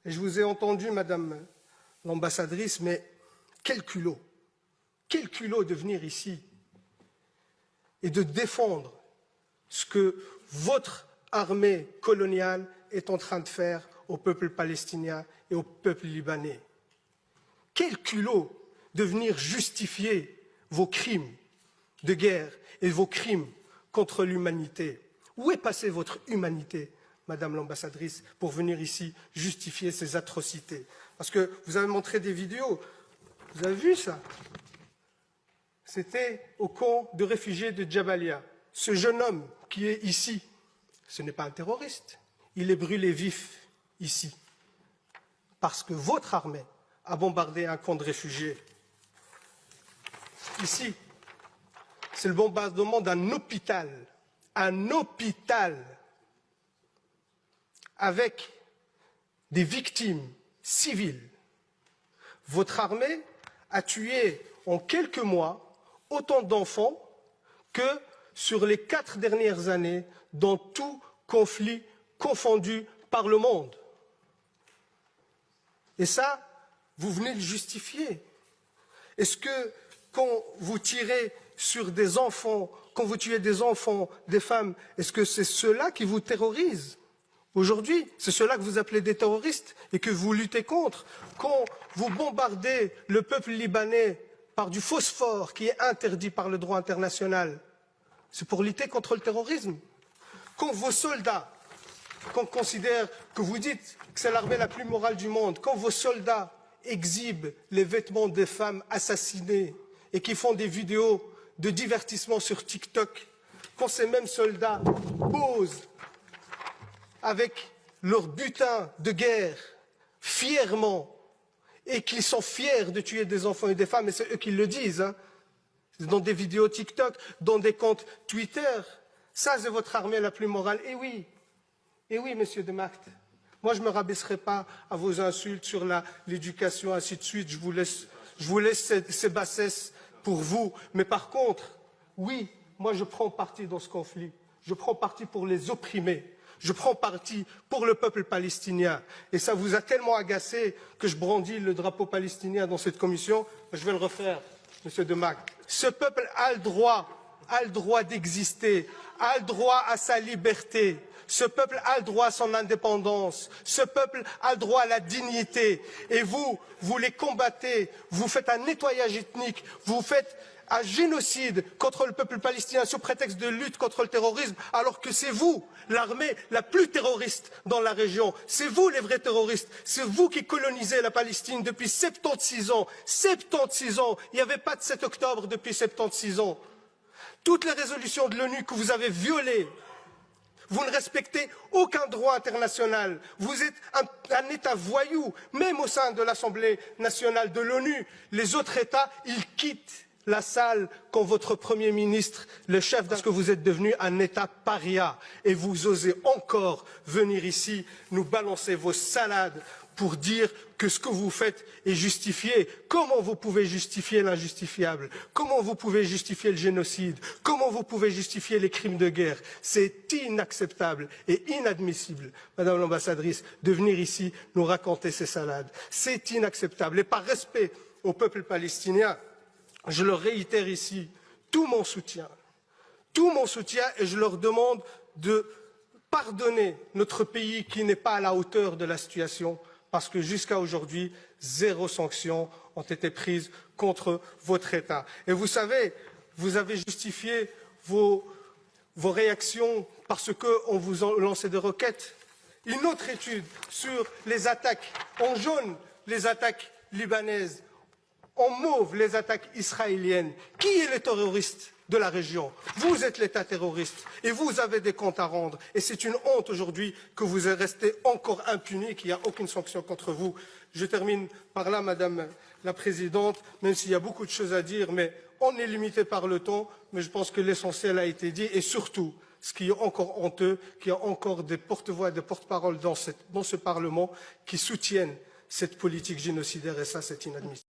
Et je vous ai entendu, Madame l'ambassadrice, mais quel culot de venir ici et de défendre ce que votre armée coloniale est en train de faire au peuple palestinien et au peuple libanais. Quel culot de venir justifier vos crimes de guerre et vos crimes contre l'humanité. Où est passée votre humanité, Madame l'ambassadrice, pour venir ici justifier ces atrocités? Parce que vous avez montré des vidéos, vous avez vu ça? C'était au camp de réfugiés de Jabalia. Ce jeune homme qui est ici, ce n'est pas un terroriste, il est brûlé vif ici, parce que votre armée a bombardé un camp de réfugiés. Ici, c'est le bombardement d'un hôpital, avec des victimes civiles. Votre armée a tué en quelques mois autant d'enfants que sur les 4 dernières années dans tout conflit confondu par le monde. Et ça, vous venez le justifier. Est-ce que quand vous tirez sur des enfants, quand vous tuez des enfants, des femmes, est-ce que c'est ceux-là qui vous terrorisent aujourd'hui? C'est ceux-là que vous appelez des terroristes et que vous luttez contre? Quand vous bombardez le peuple libanais par du phosphore qui est interdit par le droit international, c'est pour lutter contre le terrorisme. Quand vos soldats, qu'on considère, que vous dites que c'est l'armée la plus morale du monde, quand vos soldats exhibent les vêtements des femmes assassinées et qui font des vidéos de divertissement sur TikTok, quand ces mêmes soldats posent avec leur butin de guerre fièrement et qu'ils sont fiers de tuer des enfants et des femmes, et c'est eux qui le disent, hein, dans des vidéos TikTok, dans des comptes Twitter, ça c'est votre armée la plus morale. Et oui, monsieur de Macht, moi je ne me rabaisserai pas à vos insultes sur l'éducation, ainsi de suite, je vous laisse ces bassesses pour vous. Mais par contre, oui, moi je prends parti dans ce conflit, je prends parti pour les opprimés, je prends parti pour le peuple palestinien. Et ça vous a tellement agacé que je brandis le drapeau palestinien dans cette commission, je vais le refaire, monsieur de Macht. Ce peuple a le droit d'exister, a le droit à sa liberté. Ce peuple a le droit à son indépendance. Ce peuple a le droit à la dignité. Et vous les combattez. Vous faites un nettoyage ethnique. Vous faites un génocide contre le peuple palestinien sous prétexte de lutte contre le terrorisme, alors que c'est vous, l'armée la plus terroriste dans la région. C'est vous les vrais terroristes. C'est vous qui colonisez la Palestine depuis 76 ans. 76 ans. Il n'y avait pas de 7 octobre depuis 76 ans. Toutes les résolutions de l'ONU que vous avez violées, vous ne respectez aucun droit international. Vous êtes un État voyou, même au sein de l'Assemblée nationale de l'ONU. Les autres États, ils quittent la salle quand votre Premier ministre, le chef, parce que vous êtes devenu un État paria. Et vous osez encore venir ici nous balancer vos salades pour dire que ce que vous faites est justifié. Comment vous pouvez justifier l'injustifiable? Comment vous pouvez justifier le génocide? Comment vous pouvez justifier les crimes de guerre? C'est inacceptable et inadmissible, Madame l'ambassadrice, de venir ici nous raconter ces salades. C'est inacceptable. Et par respect au peuple palestinien, je leur réitère ici tout mon soutien, et je leur demande de pardonner notre pays qui n'est pas à la hauteur de la situation, parce que jusqu'à aujourd'hui, 0 sanction ont été prises contre votre État. Et vous savez, vous avez justifié vos réactions parce qu'on vous a lancé des roquettes. Une autre étude sur les attaques en jaune, les attaques libanaises, en mauve, les attaques israéliennes. Qui est le terroriste de la région? Vous êtes l'État terroriste et vous avez des comptes à rendre. Et c'est une honte aujourd'hui que vous restez encore impuni, qu'il n'y a aucune sanction contre vous. Je termine par là, Madame la Présidente, même s'il y a beaucoup de choses à dire, mais on est limité par le temps, mais je pense que l'essentiel a été dit. Et surtout, ce qui est encore honteux, qu'il y a encore des porte-voix et des porte-paroles dans ce Parlement qui soutiennent cette politique génocidaire, et ça, c'est inadmissible.